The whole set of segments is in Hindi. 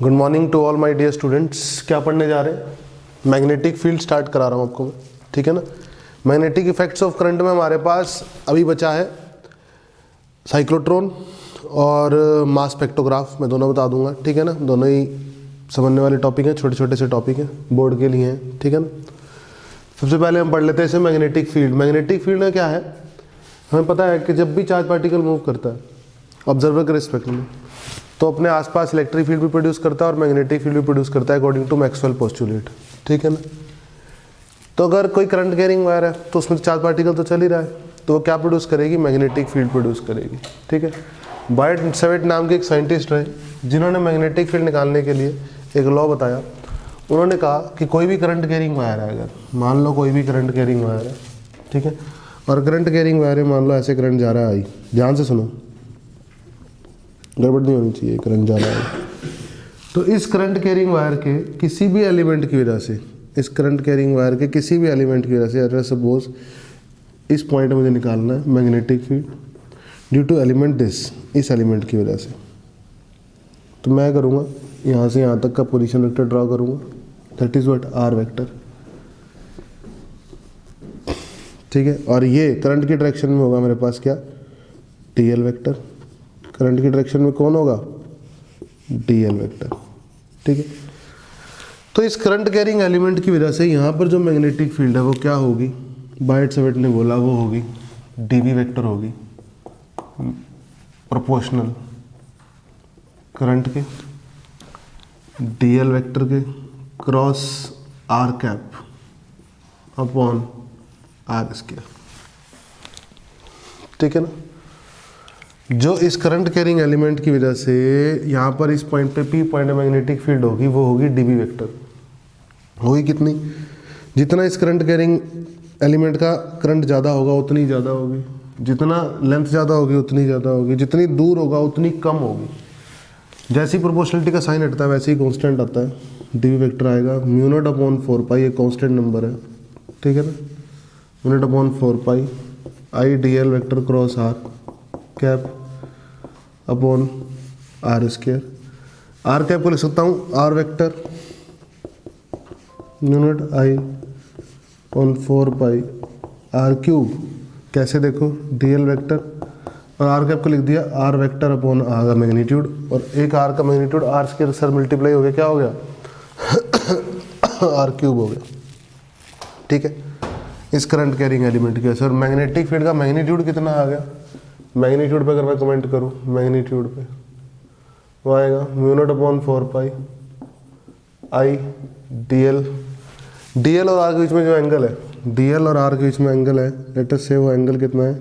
Good morning to all my dear students. क्या पढ़ने जा रहे हैं? मैग्नेटिक फील्ड स्टार्ट करा रहा हूँ आपको मैं, ठीक है ना। मैग्नेटिक इफेक्ट्स ऑफ करंट में हमारे पास अभी बचा है साइक्लोट्रॉन और मास स्पेक्ट्रोग्राफ। मैं दोनों बता दूंगा, ठीक है ना। दोनों ही समझने वाले टॉपिक हैं, छोटे छोटे से टॉपिक हैं, बोर्ड के लिए हैं, ठीक है ना। सबसे पहले हम पढ़ लेते हैं इसे मैग्नेटिक फील्ड। मैग्नेटिक फील्ड में क्या है, हमें पता है कि जब भी चार्ज पार्टिकल मूव करता है ऑब्जर्वर के रिस्पेक्ट में, तो अपने आसपास इलेक्ट्रिक फील्ड भी प्रोड्यूस करता है और मैग्नेटिक फील्ड भी प्रोड्यूस करता है अकॉर्डिंग टू मैक्सवेल पोस्टुलेट, ठीक है ना। तो अगर कोई करंट कैरिंग वायर है तो उसमें चार्ज पार्टिकल तो चल ही रहा है, तो वो क्या प्रोड्यूस करेगी? मैग्नेटिक फील्ड प्रोड्यूस करेगी, ठीक है। बायट सेवेट नाम के एक साइंटिस्ट रहे जिन्होंने मैग्नेटिक फील्ड निकालने के लिए एक लॉ बताया। उन्होंने कहा कि कोई भी करंट कैरिंग वायर है, अगर मान लो कोई भी करंट कैरिंग वायर है, ठीक है, और करंट कैरिंग वायर है, मान लो ऐसे करंट जा रहा है आई, ध्यान से सुनो, गड़बड़ नहीं होनी चाहिए, करंट जा रहा है। तो इस करंट कैरिंग वायर के किसी भी एलिमेंट की वजह से, इस करंट कैरिंग वायर के किसी भी एलिमेंट की वजह से, अगर सपोज इस पॉइंट मुझे निकालना है magnetic field due to element this, इस एलिमेंट की वजह से, तो मैं करूँगा यहाँ से यहाँ तक का पोजीशन वेक्टर ड्रॉ करूँगा, that is what are vector, ठीक है। और ये करंट की डायरेक्शन में होगा मेरे पास क्या? D l vector. करंट की डायरेक्शन में कौन होगा? डी एल वेक्टर, ठीक है। तो इस करंट कैरिंग एलिमेंट की वजह से यहाँ पर जो मैग्नेटिक फील्ड है वो क्या होगी? बायट सेवेट ने बोला वो होगी डीवी वेक्टर होगी, प्रोपोर्शनल करंट के डीएल वेक्टर के cross are cap upon r square, ठीक है ना। जो इस करंट कैरिंग एलिमेंट की वजह से यहाँ पर इस पॉइंट पे पी पॉइंट मैग्नेटिक फील्ड होगी, वो होगी डीबी वेक्टर। होगी कितनी? जितना इस करंट कैरिंग एलिमेंट का करंट ज़्यादा होगा उतनी ज़्यादा होगी, जितना लेंथ ज़्यादा होगी उतनी ज़्यादा होगी, जितनी दूर होगा उतनी कम होगी। जैसी प्रोपोर्शनलिटी का साइन हटता है वैसे ही कॉन्स्टेंट आता है, डीवी वेक्टर आएगा म्यू नॉट अपॉन 4 पाई, ये कॉन्स्टेंट नंबर है, ठीक है ना। Mu naught upon 4 pi I d l vector cross are cap upon r square. R cap को लिख सकता हूँ r vector mu naught I upon 4 pi r cube. कैसे देखो? डी एल वेक्टर और आर कैप को लिख दिया आर वेक्टर अपॉन आर का मैग्नीट्यूड, और एक आर का magnitude r square sir multiply हो गया, क्या हो गया? आर क्यूब हो गया, ठीक है। इस करंट कैरिंग एलिमेंट की सर मैग्नेटिक फील्ड का मैग्नीट्यूड कितना आ गया? मैग्नीट्यूड पे अगर मैं कमेंट करूँ, मैग्नीट्यूड पे वो आएगा mu naught upon 4 pi I d L और आर के बीच में जो एंगल है, डी एल और आर के बीच में एंगल है, लेट अस से वो एंगल कितना है?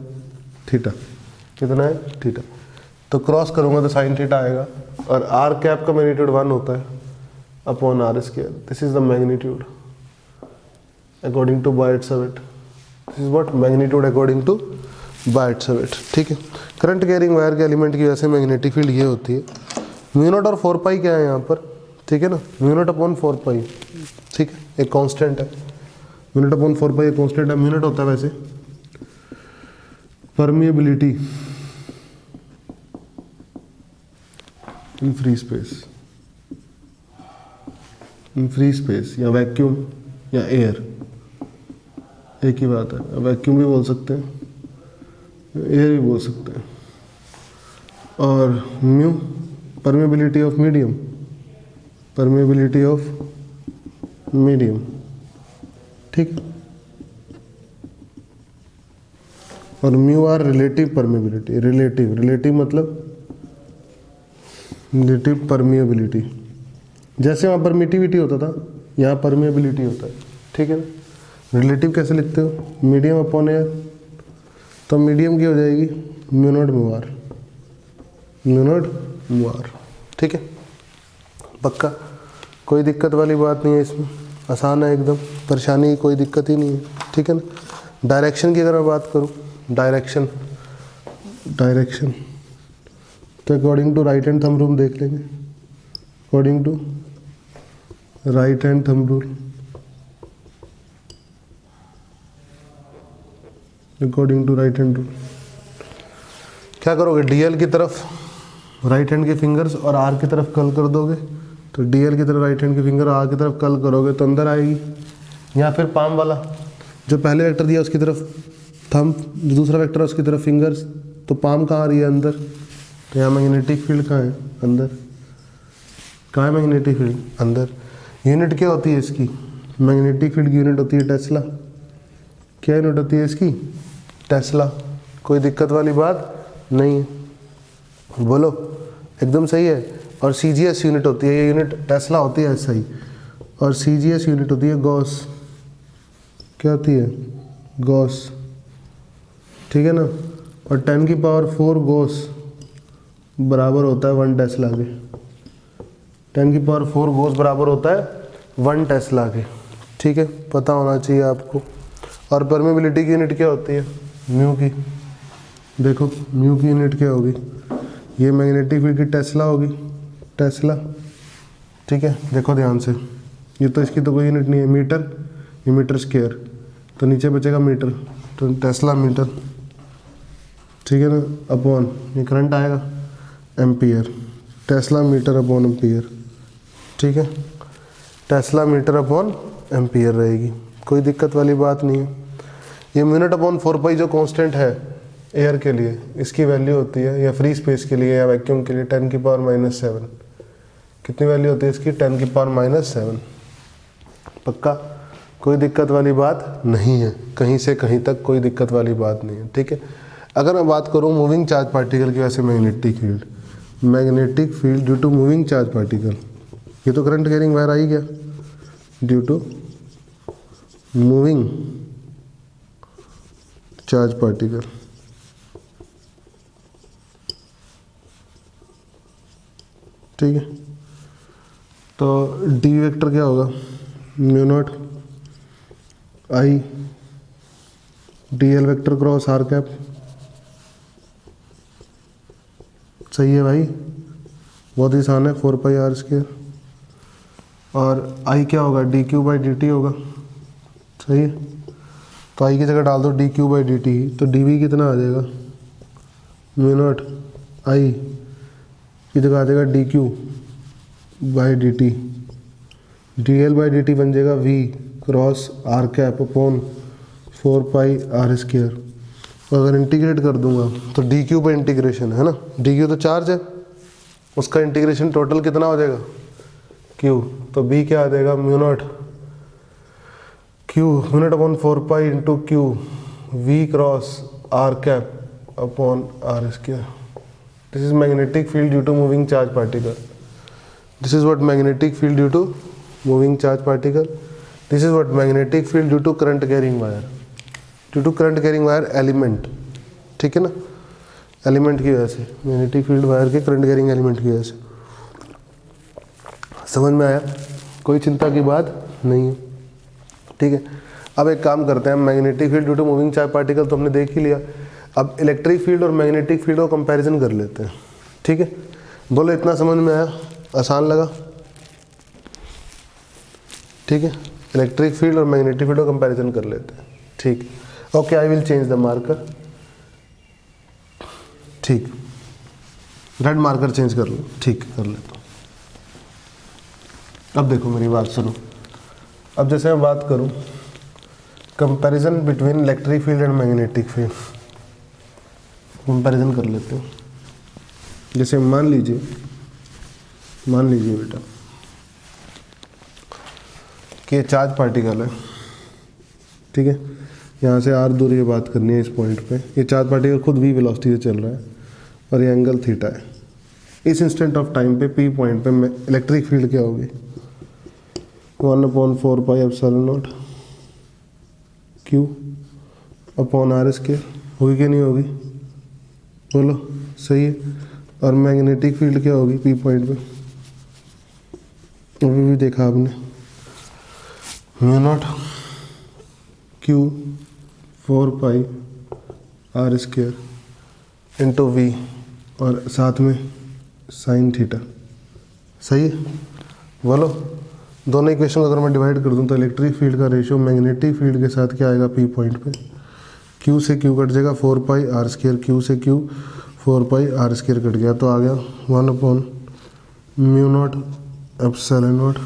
थीटा। कितना है? थीटा। तो क्रॉस करूँगा तो साइन थीटा आएगा, और आर कैप का मैग्नीट्यूड 1 होता है upon r square. This is the magnitude according to Biot Savart. This is what magnitude according to Biot Savart, ठीक है। करंट कैरिंग वायर के एलिमेंट की वजह से मैग्नेटिक फील्ड ये होती है। म्यू नॉट और 4 पाई क्या है यहाँ पर, ठीक है ना। म्यू नॉट अपॉन 4 पाई, ठीक है, एक कांस्टेंट है। म्यू नॉट अपॉन 4 पाई एक कांस्टेंट है। म्यू नॉट होता है वैसे permeability in free space, in free space या वैक्यूम या एयर, एक ही बात है। वैक्यूम भी बोल सकते हैं, एयर भी बोल सकते हैं। और mu permeability of medium, permeability of medium, ठीक है। और mu r relative permeability, relative मतलब रिलेटिव परमिएबिलिटी। जैसे वहाँ परमिटिविटी होता था, यहाँ परमिएबिलिटी होता है, ठीक है ना। रिलेटिव कैसे लिखते हो? मीडियम अपॉन एयर, तो मीडियम की हो जाएगी mu naught mu r, mu naught mu r, ठीक है। पक्का? कोई दिक्कत वाली बात नहीं है इसमें, आसान है एकदम, परेशानी की कोई दिक्कत ही नहीं है, ठीक है ना। डायरेक्शन की अगर मैं बात करूँ, डायरेक्शन तो according to right hand thumb rule देख लेंगे। According to right hand thumb rule, according to right hand rule क्या करोगे? डीएल की तरफ राइट हैंड के फिंगर्स और आर की तरफ कर्ल कर दोगे तो DL की तरफ राइट हैंड की फिंगर आर की तरफ कर्ल करोगे तो अंदर आएगी, या फिर पाम वाला जो पहले वेक्टर दिया उसकी तरफ थंब, जो दूसरा वेक्टर है उसकी तरफ फिंगर्स, तो पाम कहाँ आ रही है अंदर, तो यहाँ मैग्नेटिक फील्ड कहाँ है अंदर, कहाँ है मैग्नेटिक फील्ड अंदर। यूनिट क्या होती है इसकी, मैग्नेटिक फील्ड की यूनिट होती है टेस्ला। क्या यूनिट होती है इसकी, टेस्ला। कोई दिक्कत वाली बात नहीं है, बोलो एकदम सही है। और CGS यूनिट होती है, ये यूनिट टेस्ला होती है ऐसा ही, और CGS यूनिट होती है गॉस। क्या होती है, गॉस, ठीक है ना। और 10⁴ गॉस बराबर होता है 1 टेस्ला के। 10⁴ गॉस बराबर होता है 1 टेस्ला के, ठीक है, पता होना चाहिए आपको। और परमेबिलिटी की यूनिट क्या होती है, म्यू की। देखो म्यू की यूनिट क्या होगी, ये मैग्नेटिक फील्ड की टेस्ला होगी, टेस्ला, ठीक है। देखो ध्यान से, ये तो इसकी तो कोई यूनिट नहीं है, मीटर, ये मीटर स्क्वायर, तो नीचे बचेगा मीटर, तो टेस्ला मीटर, ठीक है ना, अपॉन ये करंट आएगा ampere, tesla meter upon ampere, ठीक है, टेस्ला मीटर अपॉन एम्पियर रहेगी, कोई दिक्कत वाली बात नहीं है। ये मिनट अपॉन 4 जो कांस्टेंट है एयर के लिए, इसकी वैल्यू होती है, या फ्री स्पेस के लिए या वैक्यूम के लिए 10⁻⁷। कितनी वैल्यू होती है इसकी, 10⁻⁷। पक्का, कोई दिक्कत वाली बात नहीं है, कहीं से कहीं तक कोई दिक्कत वाली बात नहीं है, ठीक है। अगर मैं बात करूँ मूविंग चार्ज पार्टिकल की, वैसे magnetic field due to moving charge particle, ये तो करंट कैरिंग वायर आ ही गया, due to moving charge particle, ठीक है। तो डी वेक्टर क्या होगा, μ0 I DL vector cross are cap, सही है भाई, बहुत ही आसान है, 4πr²। और I क्या होगा, dq/dt होगा, सही है। तो I की जगह डाल दो dq/dt, तो dv कितना आ जाएगा, μ0 I की जगह आ जाएगा dq/dt, dl/dt बन जाएगा v cross are cap upon 4πr²। अगर इंटीग्रेट कर दूंगा तो dq पे इंटीग्रेशन है ना, dq तो चार्ज है, उसका इंटीग्रेशन टोटल कितना हो जाएगा, q, तो b क्या आ जाएगा, μ0 upon 4π into q v cross are cap upon r²। This is magnetic field due to moving charge particle. This is what magnetic field due to moving charge particle. This is what magnetic field due to current carrying wire. Due to current carrying wire element, ठीक है ना, एलिमेंट की वजह से, मैग्नेटिक फील्ड वायर के करंट कैरिंग एलिमेंट की वजह से। समझ में आया, कोई चिंता की बात नहीं है, ठीक है। अब एक काम करते हैं, magnetic field due to moving charge particle तो हमने देख ही लिया, अब इलेक्ट्रिक फील्ड और मैग्नेटिक फील्ड को कंपैरिजन कर लेते हैं, ठीक है। बोलो इतना समझ में आया, आसान लगा, ठीक है। इलेक्ट्रिक फील्ड और मैग्नेटिक फील्ड को कंपैरिजन कर लेते हैं, ठीक। Okay, I will change the marker, ठीक, रेड मार्कर चेंज कर लो, ठीक, कर लेता हूँ। अब देखो मेरी बात सुनो, अब जैसे मैं बात करूँ comparison between electric field and magnetic field, comparison कर लेते हैं। जैसे मान लीजिए बेटा कि ये चार्ज पार्टिकल है, ठीक है, यहाँ से r दूरी पे बात करनी है इस पॉइंट पे, ये चार्ज पार्टिकल खुद v वेलोसिटी से चल रहा है और ये एंगल थीटा है। इस इंस्टेंट ऑफ टाइम पे p पॉइंट पे इलेक्ट्रिक फील्ड क्या होगी, 1/4πε0 q अपॉन r² होगी कि नहीं होगी, बोलो, सही है। और मैग्नेटिक फील्ड क्या होगी p पॉइंट पे, अभी भी देखा आपने, μ0 q 4πr² इंटू v और साथ में साइन थीटा, सही है। बोलो, दोनों इक्वेशन को अगर मैं डिवाइड कर दूं तो इलेक्ट्रिक फील्ड का रेशियो मैग्नेटिक फील्ड के साथ क्या आएगा, p पॉइंट पे q से q कट जाएगा 4πr², q से q 4πr² कट गया तो आ गया 1/μ0 epsilon naught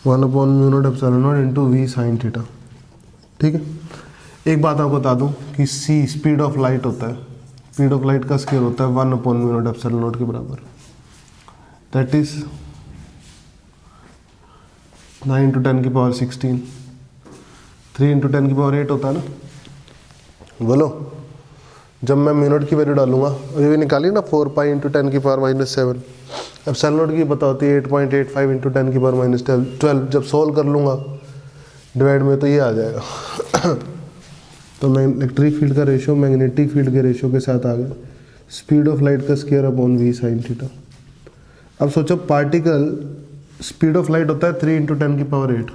1/μ0 epsilon naught into v sine theta. ठीक है, एक बात आपको बता दूं कि c स्पीड ऑफ लाइट होता है, स्पीड ऑफ लाइट का स्केयर होता है 1/μ0 एप्सिलॉन नॉट के बराबर, दैट इज 9 × 10⁻16, 3 × 10⁸ होता है ना। बोलो, जब मैं मिनट की वैल्यू डालूंगा, अभी भी निकाली ना 4π × 10⁻⁷, एप्सिलॉन नॉट की पता होती है 8.85 × 10⁻12, जब सोल्व कर लूँगा डिवाइड में तो ये आ जाएगा। तो मैं इलेक्ट्रिक फील्ड का रेशियो मैग्नेटिक फील्ड के रेशियो के साथ आ गया, स्पीड ऑफ लाइट का square upon V sine theta. अब सोचो पार्टिकल, स्पीड ऑफ लाइट होता है 3 × 10⁸,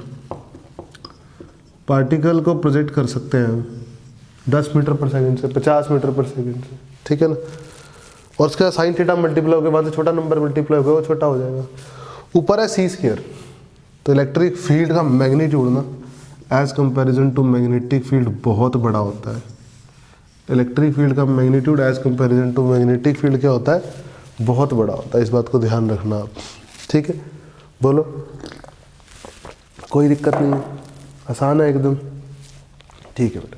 पार्टिकल को प्रोजेक्ट कर सकते हैं हम 10 मीटर पर सेकंड से 50 मीटर पर सेकंड से, ठीक है ना। और उसके बाद साइन थीटा मल्टीप्लाई होकर वहाँ से छोटा नंबर मल्टीप्लाई होगा, वो छोटा हो जाएगा। ऊपर है सी स्क्वायर, तो इलेक्ट्रिक फील्ड का मैग्नीट्यूड ना as comparison to magnetic field बहुत बड़ा होता है। इलेक्ट्रिक फील्ड का magnitude as comparison to magnetic field क्या होता है, बहुत बड़ा होता है। इस बात को ध्यान रखना आप, ठीक है। बोलो, कोई दिक्कत नहीं है, आसान है एकदम, ठीक है बेटा।